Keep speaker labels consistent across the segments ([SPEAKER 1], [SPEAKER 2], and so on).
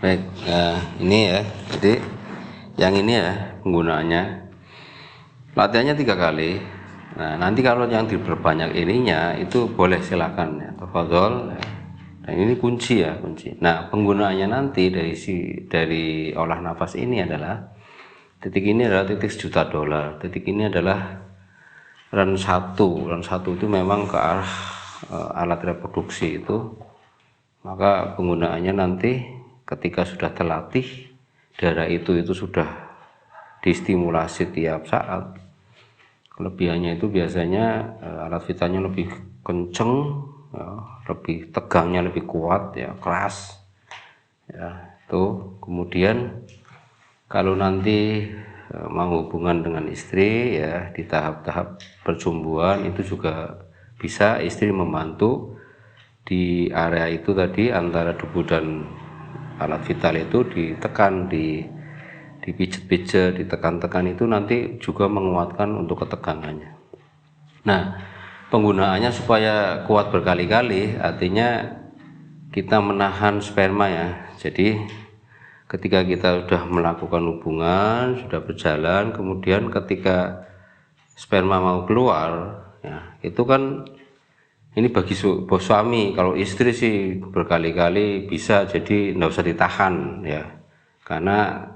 [SPEAKER 1] Baik, ini ya. Jadi yang ini ya penggunaannya. Latihannya 3 kali. Nah, nanti kalau yang diperbanyak ininya itu boleh silakan ya, tafadhol. Ya. Dan ini kunci ya, kunci. Nah, penggunaannya nanti dari olah nafas ini adalah titik ini adalah titik $1.000.000. Titik ini adalah run 1. Run 1 itu memang ke arah alat reproduksi itu. Maka penggunaannya nanti ketika sudah terlatih, darah itu sudah distimulasi tiap saat. Kelebihannya itu biasanya alat vitalnya lebih kenceng ya, lebih tegangnya lebih kuat ya, keras ya. Tuh kemudian kalau nanti mau hubungan dengan istri ya, di tahap-tahap percumbuan itu juga bisa istri membantu di area itu tadi, antara debu dan alat vital itu ditekan, dipijat-pijat, ditekan-tekan, itu nanti juga menguatkan untuk ketegangannya. Nah, penggunaannya supaya kuat berkali-kali artinya kita menahan sperma ya. Jadi ketika kita sudah melakukan hubungan, sudah berjalan, kemudian ketika sperma mau keluar ya, itu kan ini bagi bos suami. Kalau istri sih berkali-kali bisa, jadi nggak usah ditahan ya, karena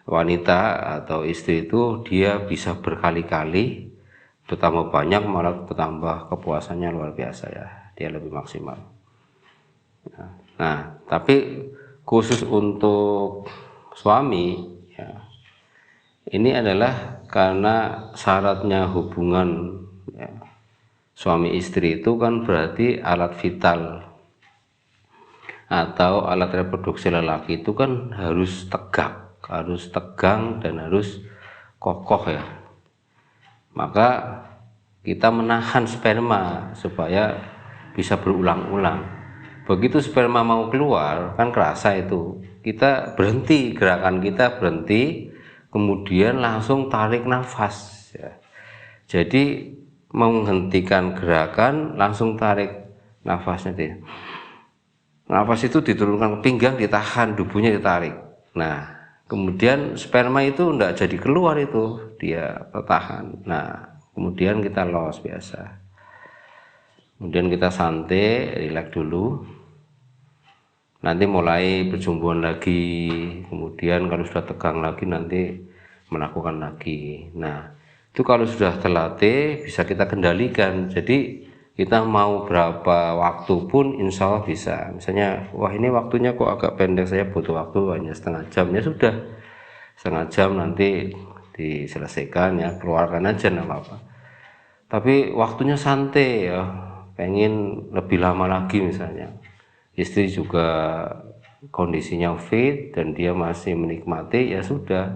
[SPEAKER 1] wanita atau istri itu dia bisa berkali-kali, bertambah banyak malah bertambah kepuasannya luar biasa ya, dia lebih maksimal. Nah, tapi khusus untuk suami ya, ini adalah karena syaratnya hubungan ya, suami istri itu kan berarti alat vital atau alat reproduksi lelaki itu kan harus tegak, harus tegang dan harus kokoh ya. Maka kita menahan sperma supaya bisa berulang-ulang. Begitu sperma mau keluar kan kerasa itu, kita berhenti, gerakan kita berhenti, kemudian langsung tarik nafas ya. Jadi menghentikan gerakan, langsung tarik nafasnya dia. Nafas itu diturunkan ke pinggang, ditahan, tubuhnya ditarik. Nah, kemudian sperma itu enggak jadi keluar, itu dia tertahan. Nah, kemudian kita los biasa. Kemudian kita santai, rileks dulu. Nanti mulai percumbuan lagi. Kemudian kalau sudah tegang lagi nanti melakukan lagi. Nah, itu kalau sudah terlatih bisa kita kendalikan. Jadi kita mau berapa waktu pun insya Allah bisa. Misalnya, wah ini waktunya kok agak pendek, saya butuh waktu hanya setengah jam, ya sudah setengah jam nanti diselesaikan ya, keluarkan aja nggak apa-apa. Tapi waktunya santai ya, pengen lebih lama lagi misalnya, istri juga kondisinya fit dan dia masih menikmati, ya sudah,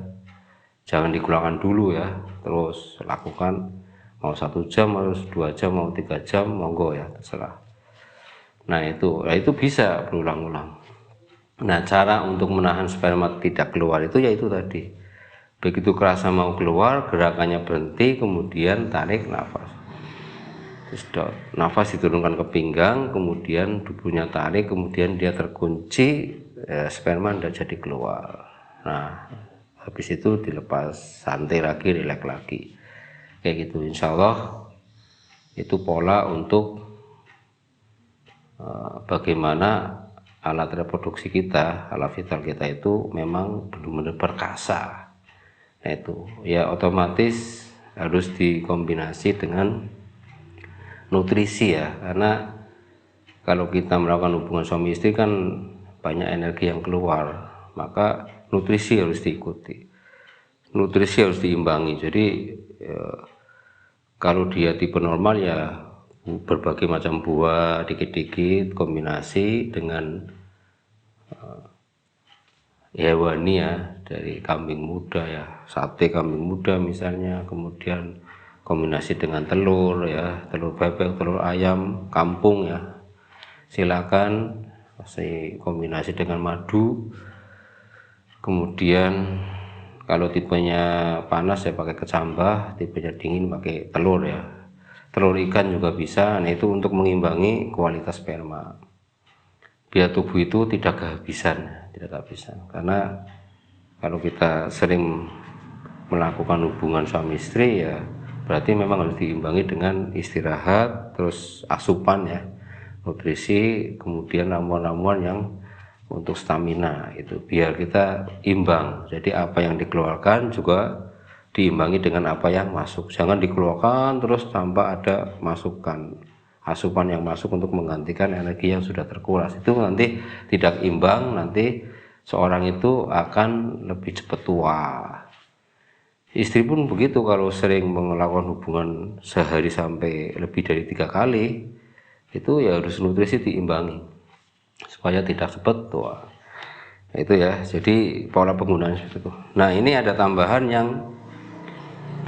[SPEAKER 1] jangan dikeluarkan dulu ya, terus lakukan. Mau 1 jam, harus 2 jam, mau 3 jam, monggo ya, terserah. Nah itu bisa berulang-ulang. Nah, cara untuk menahan sperma tidak keluar itu yaitu tadi, begitu kerasa mau keluar, gerakannya berhenti, kemudian tarik nafas. Terus nafas diturunkan ke pinggang, kemudian tubuhnya tarik, kemudian dia terkunci, sperma tidak jadi keluar. Nah, habis itu dilepas, santai lagi, rileks lagi. Kayak gitu, insya Allah itu pola untuk bagaimana alat reproduksi kita, alat vital kita itu memang benar-benar perkasa. Nah itu ya otomatis harus dikombinasi dengan nutrisi ya, karena kalau kita melakukan hubungan suami istri kan banyak energi yang keluar, maka nutrisi harus diikuti, nutrisi harus diimbangi. Jadi kalau dia tipe normal ya berbagai macam buah dikit-dikit, kombinasi dengan hewani ya, dari kambing muda ya, sate kambing muda misalnya, kemudian kombinasi dengan telur ya, telur bebek, telur ayam kampung ya, silakan. Masih kombinasi dengan madu. Kemudian kalau tipenya panas ya pakai kecambah, tipenya dingin pakai telur ya, telur ikan juga bisa. Nah itu untuk mengimbangi kualitas sperma biar tubuh itu tidak kehabisan. tidak bisa. Karena kalau kita sering melakukan hubungan suami istri ya berarti memang harus diimbangi dengan istirahat, terus asupan ya, nutrisi, kemudian ramuan-ramuan yang untuk stamina itu biar kita imbang. Jadi apa yang dikeluarkan juga diimbangi dengan apa yang masuk. Jangan dikeluarkan terus tanpa ada masukan, asupan yang masuk untuk menggantikan energi yang sudah terkuras. Itu nanti tidak imbang, nanti seorang itu akan lebih cepat tua. Istri pun begitu, kalau sering melakukan hubungan sehari sampai lebih dari 3 kali, itu ya harus nutrisi diimbangi supaya tidak cepat tua. Itu ya, jadi pola penggunaan seperti itu. Nah ini ada tambahan yang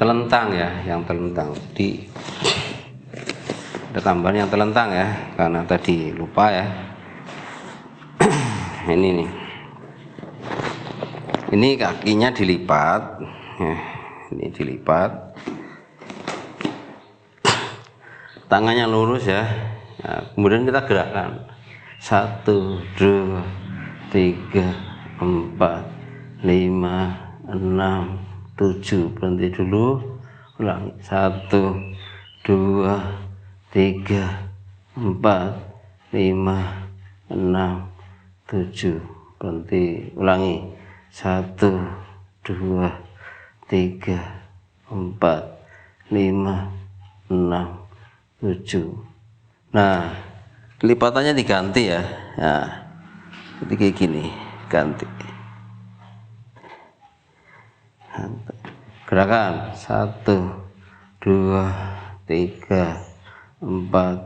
[SPEAKER 1] telentang ya, yang telentang. Jadi ada tambahan yang telentang ya, karena tadi lupa ya. Ini nih, ini kakinya dilipat ya, ini dilipat, tangannya lurus ya. Nah, kemudian kita gerakkan 1, 2, 3, 4, 5, 6, 7. Berhenti dulu, ulangi 1, 2, 3, 4, 5, 6, 7. Berhenti, ulangi 1, 2, 3, 4, 5, 6, 7. Nah, lipatannya diganti ya. Nah, jadi kayak gini, ganti. Gerakan 1, 2, 3, 4,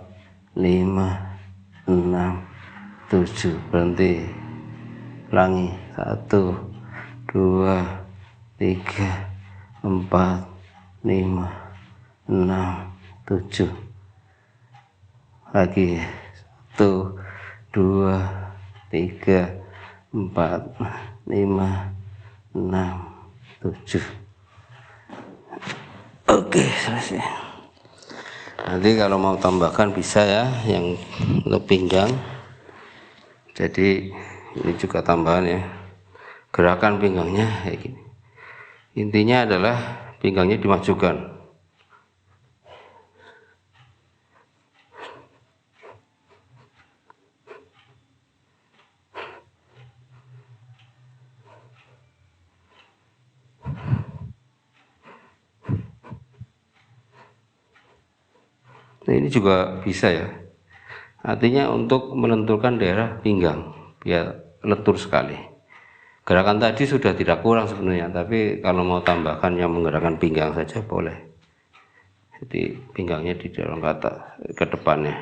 [SPEAKER 1] 5, 6, 7. Berhenti. Ulangi 1, 2, 3, 4, 5, 6, 7. Lagi 1, 2, 3, 4, 5, 6, 7. Oke, selesai. Nanti kalau mau tambahkan bisa ya, yang untuk pinggang. Jadi ini juga tambahan ya, gerakan pinggangnya kayak gini. Intinya adalah pinggangnya dimajukan. Nah ini juga bisa ya, artinya untuk menentukan daerah pinggang biar lentur sekali. Gerakan tadi sudah tidak kurang sebenarnya, tapi kalau mau tambahkan yang menggerakkan pinggang saja boleh. Jadi pinggangnya didorong ke atas, ke depannya.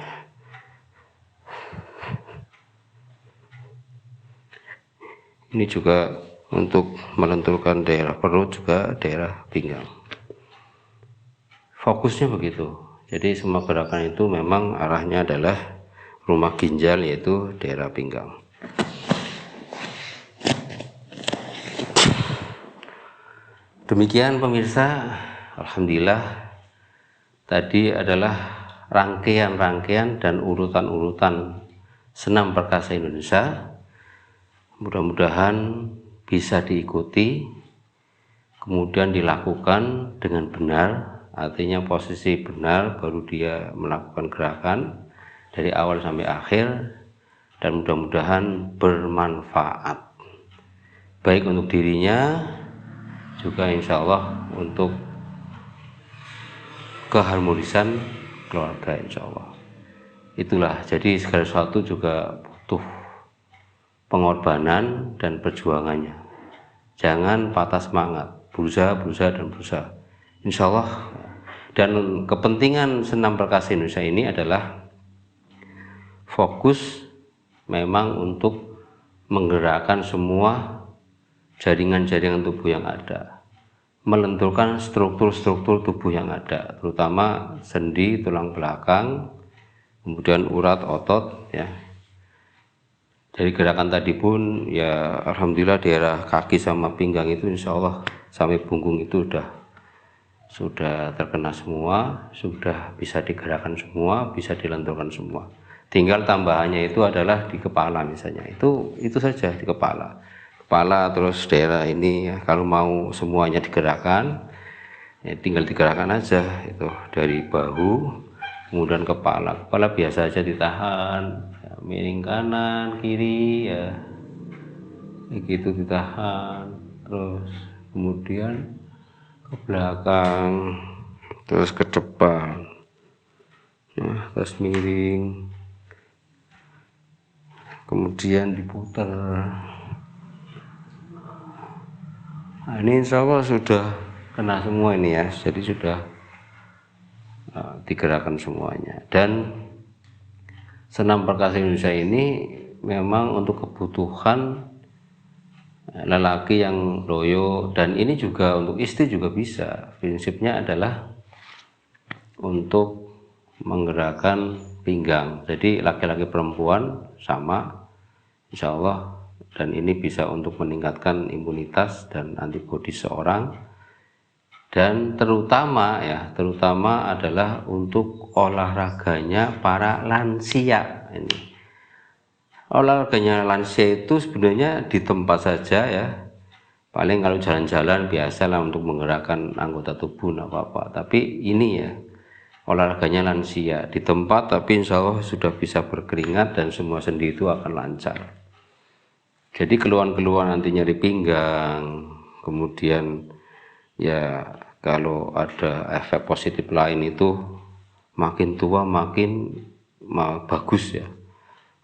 [SPEAKER 1] Ini juga untuk menentukan daerah perut, juga daerah pinggang. Fokusnya begitu. Jadi semua gerakan itu memang arahnya adalah rumah ginjal, yaitu daerah pinggang. Demikian pemirsa, alhamdulillah tadi adalah rangkaian-rangkaian dan urutan-urutan senam perkasa Indonesia. Mudah-mudahan bisa diikuti, kemudian dilakukan dengan benar, artinya posisi benar baru dia melakukan gerakan dari awal sampai akhir, dan mudah-mudahan bermanfaat baik untuk dirinya juga insya Allah untuk keharmonisan keluarga insya Allah. Itulah, jadi segala sesuatu juga butuh pengorbanan dan perjuangannya. Jangan patah semangat, berusaha dan berusaha insya Allah. Dan kepentingan senam perkasa Indonesia ini adalah fokus memang untuk menggerakkan semua jaringan-jaringan tubuh yang ada, melenturkan struktur-struktur tubuh yang ada, terutama sendi, tulang belakang, kemudian urat, otot ya. Dari gerakan tadi pun ya alhamdulillah daerah kaki sama pinggang itu insya Allah sampai punggung itu sudah terkena semua, sudah bisa digerakkan semua, bisa dilenturkan semua. tinggal tambahannya itu adalah di kepala misalnya, itu saja di kepala terus daerah ini ya. Kalau mau semuanya digerakkan ya tinggal digerakkan aja, itu dari bahu kemudian kepala biasa aja ditahan ya, miring kanan kiri ya gitu ditahan, terus kemudian ke belakang terus ke depan ya, terus miring kemudian diputar. Nah, ini insya Allah sudah kena semua ini ya, jadi sudah digerakkan semuanya. Dan senam perkasa Indonesia ini memang untuk kebutuhan lelaki yang loyo, dan ini juga untuk istri juga bisa. Prinsipnya adalah untuk menggerakkan pinggang, jadi laki-laki perempuan sama insya Allah, dan ini bisa untuk meningkatkan imunitas dan antibodi seorang, dan terutama adalah untuk olahraganya para lansia. Ini olahraganya lansia itu sebenarnya di tempat saja ya, paling kalau jalan-jalan biasa lah untuk menggerakkan anggota tubuh nggak apa-apa, tapi ini ya olahraganya lansia di tempat, tapi insya Allah sudah bisa berkeringat dan semua sendi itu akan lancar. Jadi keluhan-keluhan nanti nyeri pinggang, kemudian ya kalau ada efek positif lain itu makin tua makin bagus ya,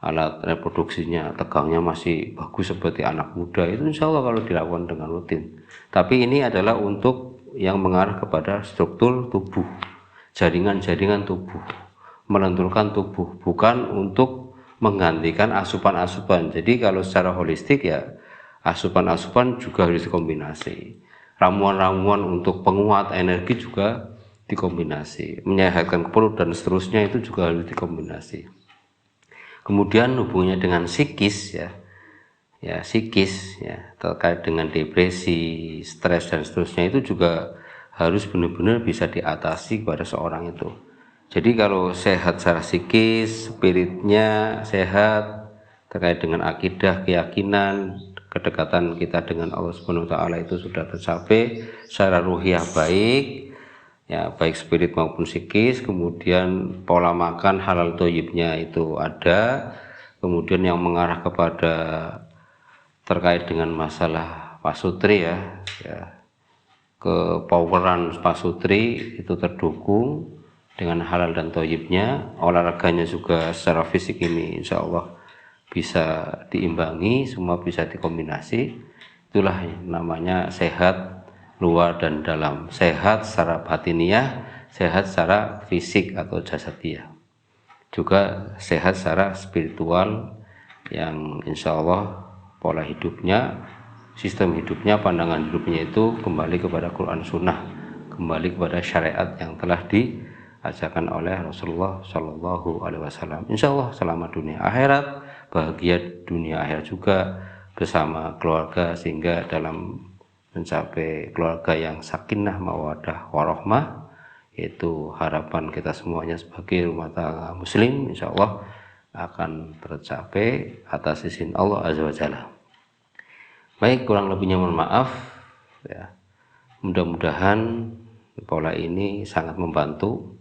[SPEAKER 1] alat reproduksinya, tegangnya masih bagus seperti anak muda, itu insya Allah kalau dilakukan dengan rutin. Tapi ini adalah untuk yang mengarah kepada struktur tubuh, jaringan-jaringan tubuh, melenturkan tubuh, bukan untuk menggantikan asupan-asupan. Jadi kalau secara holistik ya asupan-asupan juga harus dikombinasi, ramuan-ramuan untuk penguat energi juga dikombinasi, menyehatkan perut dan seterusnya itu juga harus dikombinasi. Kemudian hubungannya dengan psikis ya psikis ya, terkait dengan depresi, stres dan seterusnya, itu juga harus benar-benar bisa diatasi kepada seorang itu. Jadi kalau sehat secara psikis, spiritnya sehat, terkait dengan akidah, keyakinan, kedekatan kita dengan Allah Subhanahu wa taala itu sudah tercapai, secara ruhiyah baik ya, baik spirit maupun psikis. Kemudian pola makan halal thayyibnya itu ada, kemudian yang mengarah kepada terkait dengan masalah pasutri ya kepoweran pasutri itu terdukung dengan halal dan thayyibnya. Olahraganya juga secara fisik ini insya Allah bisa diimbangi, semua bisa dikombinasi. Itulah namanya sehat luar dan dalam, sehat secara batiniah, sehat secara fisik atau jasadiah, juga sehat secara spiritual, yang insya Allah pola hidupnya, sistem hidupnya, pandangan hidupnya itu kembali kepada Quran Sunnah, kembali kepada syariat yang telah diajarkan oleh Rasulullah Shallallahu Alaihi Wasallam. Insya Allah selamat dunia akhirat, bahagia dunia akhirat juga bersama keluarga, sehingga dalam mencapai keluarga yang sakinah mawadah warahmah, itu harapan kita semuanya sebagai rumah tangga muslim, insya Allah akan tercapai atas izin Allah Azza wa Jalla. Baik, kurang lebihnya mohon maaf ya. Mudah-mudahan pola ini sangat membantu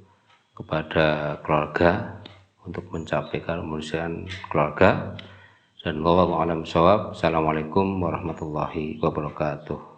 [SPEAKER 1] kepada keluarga untuk mencapai keharmonisan keluarga. Dan wallahu a'lam bishawab. Assalamualaikum warahmatullahi wabarakatuh.